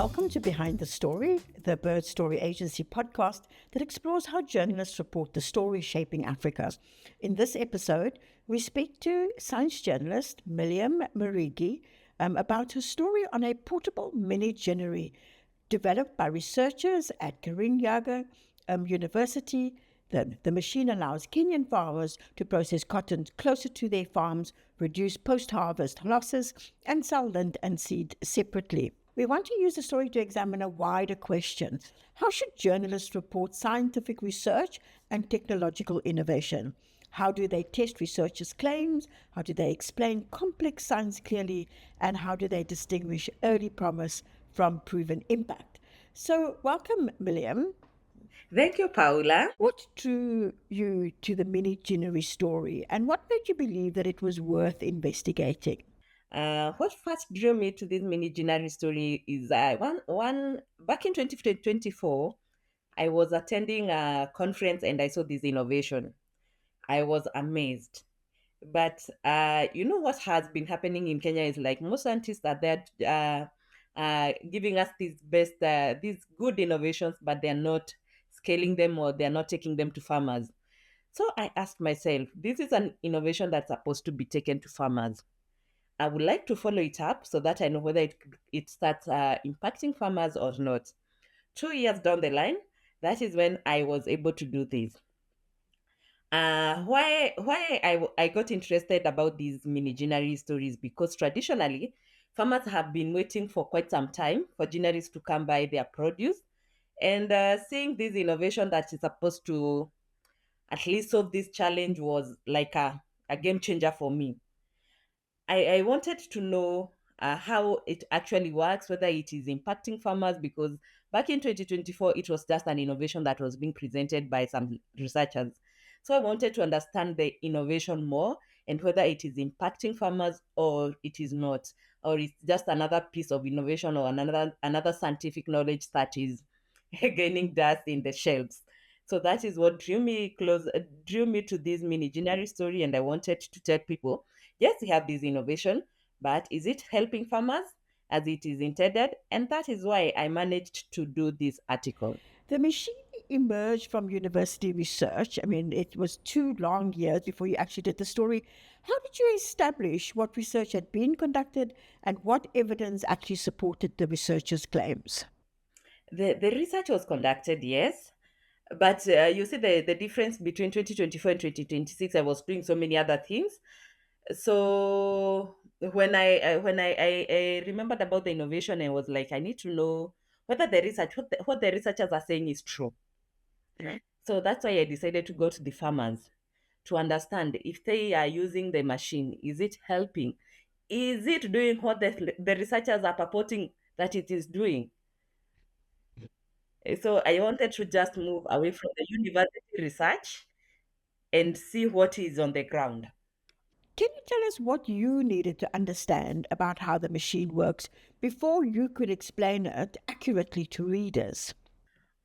Welcome to Behind the Story, the Bird Story Agency podcast that explores how journalists report the stories shaping Africa. In this episode, we speak to science journalist Milliam Murigi about her story on a portable mini-ginnery developed by researchers at Kenyan University. The machine allows Kenyan farmers to process cotton closer to their farms, reduce post-harvest losses, and sell lint and seed separately. We want to use the story to examine a wider question. How should journalists report scientific research and technological innovation? How do they test researchers' claims? How do they explain complex science clearly? And how do they distinguish early promise from proven impact? So, welcome, Milliam. Thank you, Paula. What drew you to the Mini-ginnery story, and what made you believe that it was worth investigating? What first drew me to this mini-ginnery story is one back in 2024, I was attending a conference and I saw this innovation. I was amazed. But what has been happening in Kenya is like most scientists are there giving us these good innovations, but they're not scaling them or they're not taking them to farmers. So I asked myself, this is an innovation that's supposed to be taken to farmers. I would like to follow it up so that I know whether it starts impacting farmers or not. 2 years down the line, that is when I was able to do this. Why I got interested about these mini ginnery stories, because traditionally farmers have been waiting for quite some time for ginneries to come by their produce, and seeing this innovation that is supposed to at least solve this challenge was like a game changer for me. I wanted to know how it actually works, whether it is impacting farmers, because back in 2024, it was just an innovation that was being presented by some researchers. So I wanted to understand the innovation more and whether it is impacting farmers or it is not, or it's just another piece of innovation or another scientific knowledge that is gaining dust in the shelves. So that is what drew me to this mini ginnery story, and I wanted to tell people, yes, we have this innovation, but is it helping farmers as it is intended? And that is why I managed to do this article. The machine emerged from university research. I mean, it was 2 long years before you actually did the story. How did you establish what research had been conducted and what evidence actually supported the researchers' claims? The research was conducted, yes, but you see the difference between 2024 and 2026. I was doing so many other things. So when I remembered about the innovation, I was like, I need to know whether what the researchers are saying is true. So that's why I decided to go to the farmers to understand if they are using the machine, is it helping? Is it doing what the researchers are purporting that it is doing? So I wanted to just move away from the university research and see what is on the ground. Can you tell us what you needed to understand about how the machine works before you could explain it accurately to readers?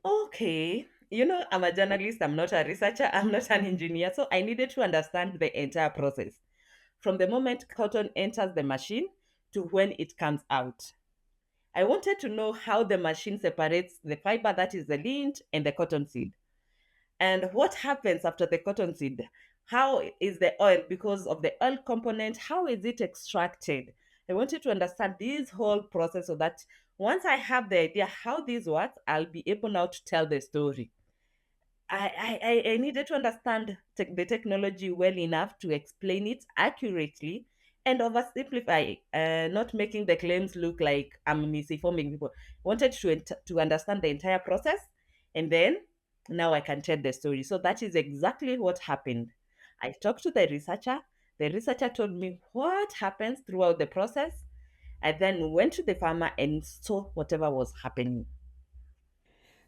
Okay. I'm a journalist, I'm not a researcher, I'm not an engineer. So I needed to understand the entire process from the moment cotton enters the machine to when it comes out. I wanted to know how the machine separates the fiber, that is the lint, and the cotton seed. And what happens after the cotton seed? How is the oil, because of the oil component, how is it extracted? I wanted to understand this whole process so that once I have the idea how this works, I'll be able now to tell the story. I needed to understand the technology well enough to explain it accurately and oversimplify, not making the claims look like I'm misinforming people. Wanted to understand the entire process, and then now I can tell the story. So that is exactly what happened. I talked to the researcher. The researcher told me what happens throughout the process. I then went to the farmer and saw whatever was happening.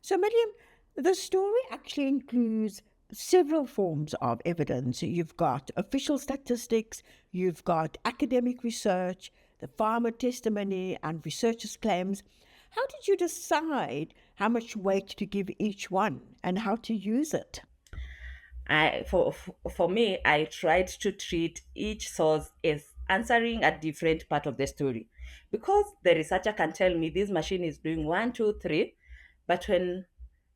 So, Miriam, the story actually includes several forms of evidence. You've got official statistics, you've got academic research, the farmer testimony, and researchers' claims. How did you decide how much weight to give each one and how to use it? For me, I tried to treat each source as answering a different part of the story. because the researcher can tell me this machine is doing one, two, three, but when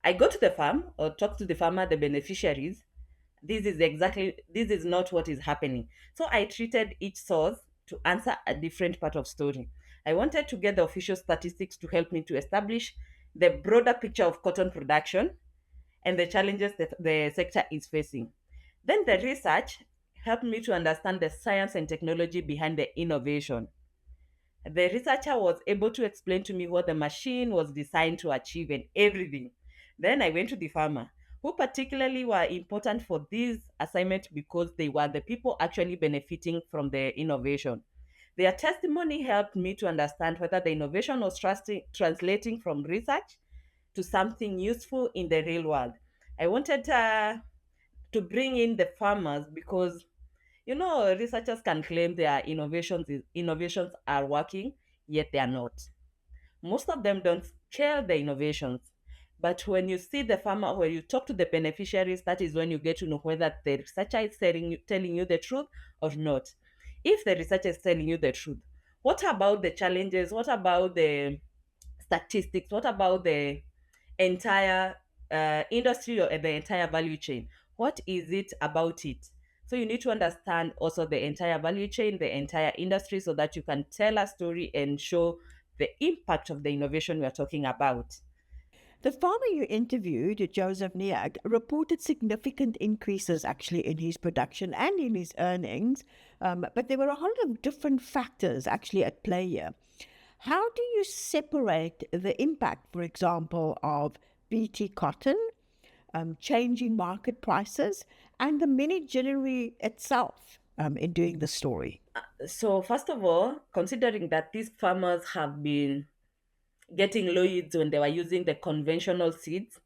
I go to the farm or talk to the farmer, the beneficiaries, this is not what is happening. So I treated each source to answer a different part of story. I wanted to get the official statistics to help me to establish the broader picture of cotton production and the challenges that the sector is facing. Then the research helped me to understand the science and technology behind the innovation. The researcher was able to explain to me what the machine was designed to achieve and everything. Then I went to the farmer, who particularly were important for this assignment because they were the people actually benefiting from the innovation. Their testimony helped me to understand whether the innovation was translating from research to something useful in the real world. I wanted to bring in the farmers because researchers can claim their innovations are working, yet they are not. Most of them don't share the innovations. But when you see the farmer, when you talk to the beneficiaries, that is when you get to know whether the researcher is telling you the truth or not. If the researcher is telling you the truth, what about the challenges? What about the statistics? What about the entire industry or the entire value chain? What is it about it? So you need to understand also the entire value chain, the entire industry, so that you can tell a story and show the impact of the innovation we are talking about. The farmer you interviewed, Joseph Niag, reported significant increases actually in his production and in his earnings, but there were a whole lot of different factors actually at play here. How do you separate the impact, for example, of BT cotton, changing market prices, and the mini-ginnery itself in doing the story? So, first of all, considering that these farmers have been getting low yields when they were using the conventional seeds,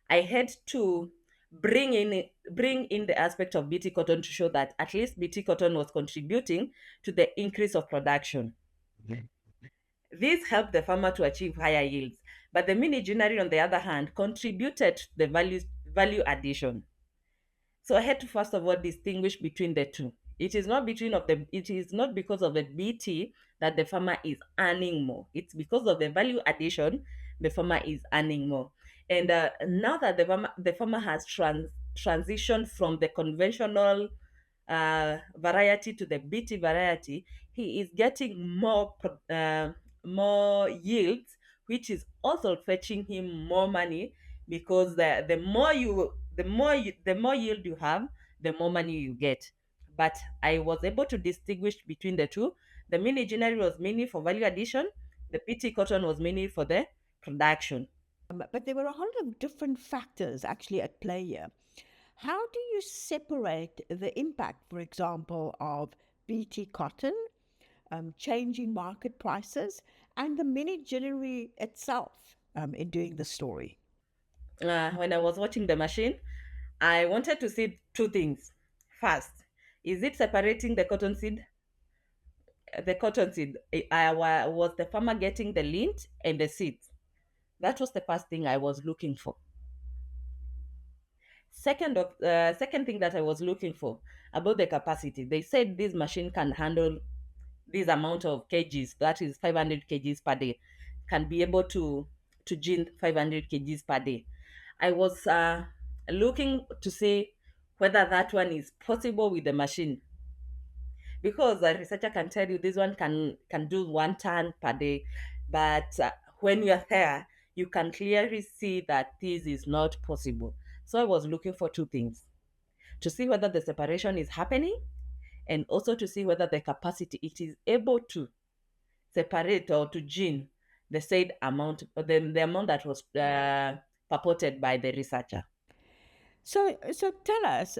I had to bring in the aspect of BT cotton to show that at least BT cotton was contributing to the increase of production. This helped the farmer to achieve higher yields, but the mini-ginnery, on the other hand, contributed to the value addition. So I had to first of all distinguish between the two. It is not because of the BT that the farmer is earning more. It's because of the value addition the farmer is earning more. And now that the farmer has transitioned from the conventional variety to the BT variety, he is getting more yields, which is also fetching him more money because the more yield you have, the more money you get. But I was able to distinguish between the two. The mini ginnery was mainly for value addition. The PT cotton was mainly for the production. But there were a whole lot of different factors actually at play here. How do you separate the impact, for example, of BT cotton, changing market prices, and the mini-ginnery itself in doing the story? When I was watching the machine, I wanted to see two things. First, is it separating the cotton seed? The cotton seed, was the farmer getting the lint and the seeds? That was the first thing I was looking for. Second thing that I was looking for about the capacity. They said this machine can handle this amount of kgs, that is 500 kgs per day, can be able to gin 500 kgs per day. I was looking to see whether that one is possible with the machine, because a researcher can tell you this one can do 1 ton per day, but when you're there, you can clearly see that this is not possible. So I was looking for two things: to see whether the separation is happening, and also to see whether the capacity it is able to separate or to gene the said amount, the amount that was purported by the researcher. So tell us,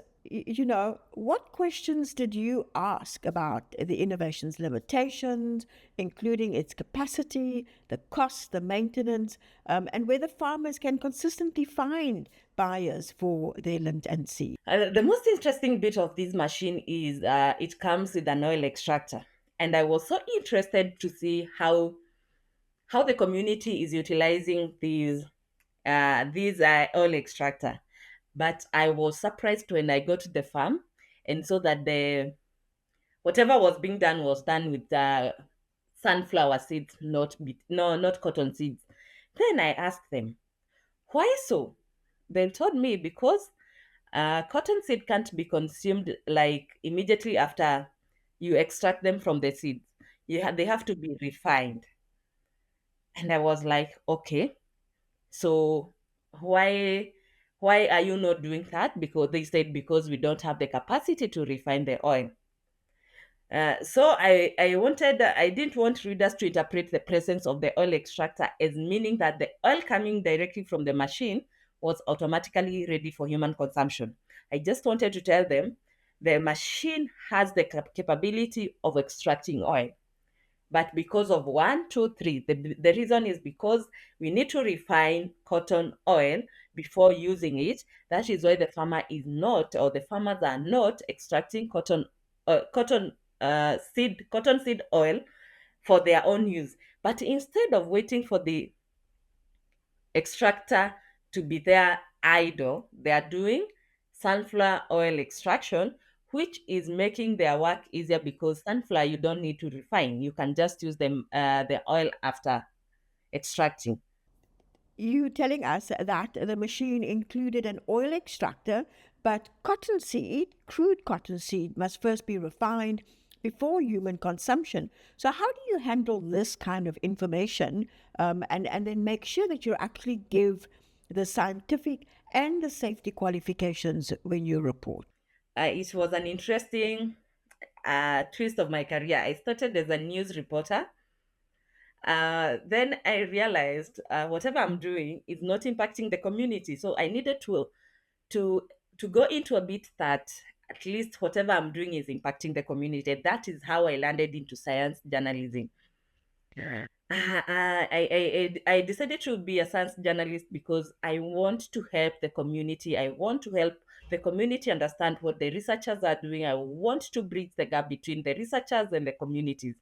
what questions did you ask about the innovation's limitations, including its capacity, the cost, the maintenance, and whether farmers can consistently find buyers for their lint and seed? The most interesting bit of this machine is it comes with an oil extractor, and I was so interested to see how the community is utilizing these oil extractor. But I was surprised when I got to the farm and saw that the whatever was being done was done with sunflower seeds, not cotton seeds. Then I asked them, why so? They told me because cotton seed can't be consumed like immediately after you extract them from the seeds. They have to be refined. And I was like, okay, so why why are you not doing that? Because they said because we don't have the capacity to refine the oil. I didn't want readers to interpret the presence of the oil extractor as meaning that the oil coming directly from the machine was automatically ready for human consumption. I just wanted to tell them the machine has the capability of extracting oil. But because of one, two, three, the reason is because we need to refine cotton oil before using it. That is why the farmer is not, or the farmers are not extracting cotton seed oil for their own use. But instead of waiting for the extractor to be there idle, they are doing sunflower oil extraction, which is making their work easier because sunflower you don't need to refine. You can just use the oil after extracting. You telling us that the machine included an oil extractor, but crude cotton seed, must first be refined before human consumption. So, how do you handle this kind of information and then make sure that you actually give the scientific and the safety qualifications when you report? It was an interesting twist of my career. I started as a news reporter. Then I realized whatever I'm doing is not impacting the community. So I needed to to go into a bit that at least whatever I'm doing is impacting the community. That is how I landed into science journalism. I decided to be a science journalist because I want to help the community. I want to help the community understand what the researchers are doing. I want to bridge the gap between the researchers and the communities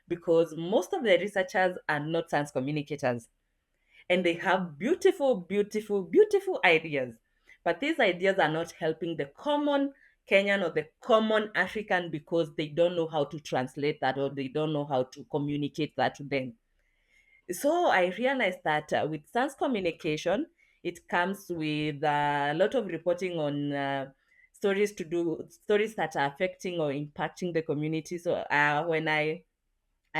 because most of the researchers are not science communicators and they have beautiful, beautiful, beautiful ideas. But these ideas are not helping the common Kenyan or the common African because they don't know how to translate that or they don't know how to communicate that to them. So I realized that with science communication, it comes with a lot of reporting on stories that are affecting or impacting the community. So when I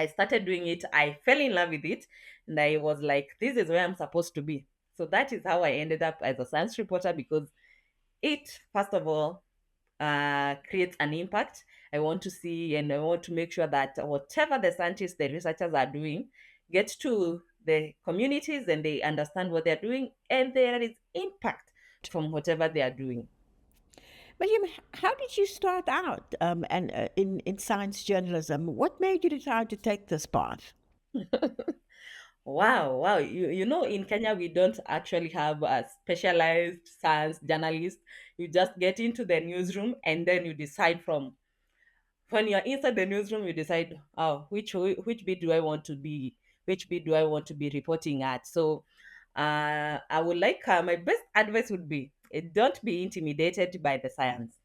started doing it, I fell in love with it, and I was like, this is where I'm supposed to be. So that is how I ended up as a science reporter because it, first of all, creates an impact. I want to see and I want to make sure that whatever the scientists, the researchers are doing gets to the communities and they understand what they're doing and there is impact from whatever they are doing. William, how did you start out in science journalism? What made you decide to take this path? Wow, wow. You know, in Kenya, we don't actually have a specialized science journalist. You just get into the newsroom and then you decide from when you're inside the newsroom, you decide, oh, which bit do I want to be, which bit do I want to be reporting at. So, I would like my best advice would be don't be intimidated by the science,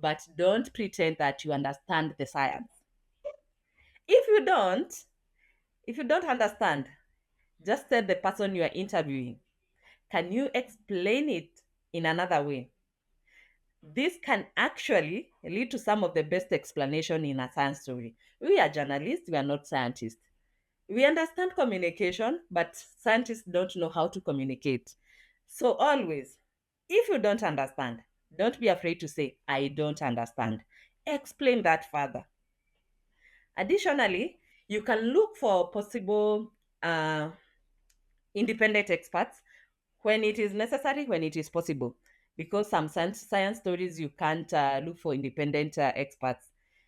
but don't pretend that you understand the science. If you don't, if you don't understand, just tell the person you are interviewing, can you explain it in another way? This can actually lead to some of the best explanation in a science story. We are journalists, we are not scientists. We understand communication, but scientists don't know how to communicate. So always, if you don't understand, don't be afraid to say, I don't understand. Explain that further. Additionally, you can look for possible uh, independent experts when it is necessary, when it is possible. Because some science stories you can't look for independent experts.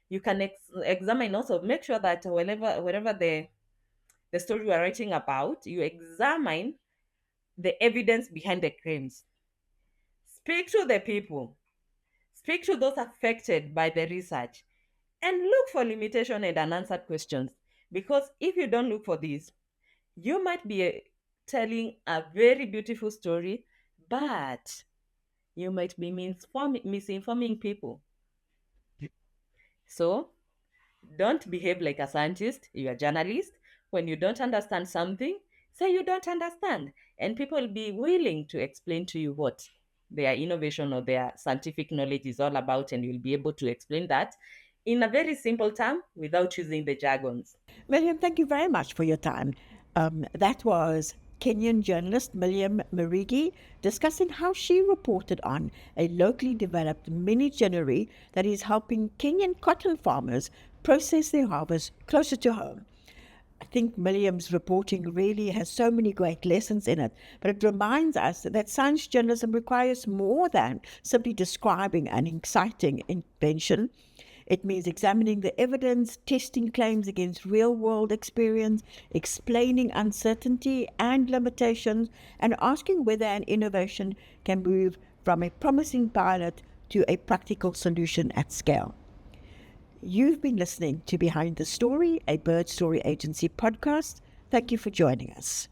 You can examine also, make sure that wherever the story you are writing about, you examine the evidence behind the claims. Speak to the people, speak to those affected by the research, and look for limitation and unanswered questions. Because if you don't look for these, you might be telling a very beautiful story, but you might be misinforming people. So Don't behave like a scientist, you're a journalist. When you don't understand something, say you don't understand. And people will be willing to explain to you what their innovation or their scientific knowledge is all about, and you'll be able to explain that in a very simple term without using the jargons. Milliam, thank you very much for your time. That was Kenyan journalist Milliam Murigi discussing how she reported on a locally developed mini-ginnery that is helping Kenyan cotton farmers process their harvest closer to home. I think Milliam's reporting really has so many great lessons in it, but it reminds us that science journalism requires more than simply describing an exciting invention. It means examining the evidence, testing claims against real world experience, explaining uncertainty and limitations, and asking whether an innovation can move from a promising pilot to a practical solution at scale. You've been listening to Behind the Story, a Bird Story Agency podcast. Thank you for joining us.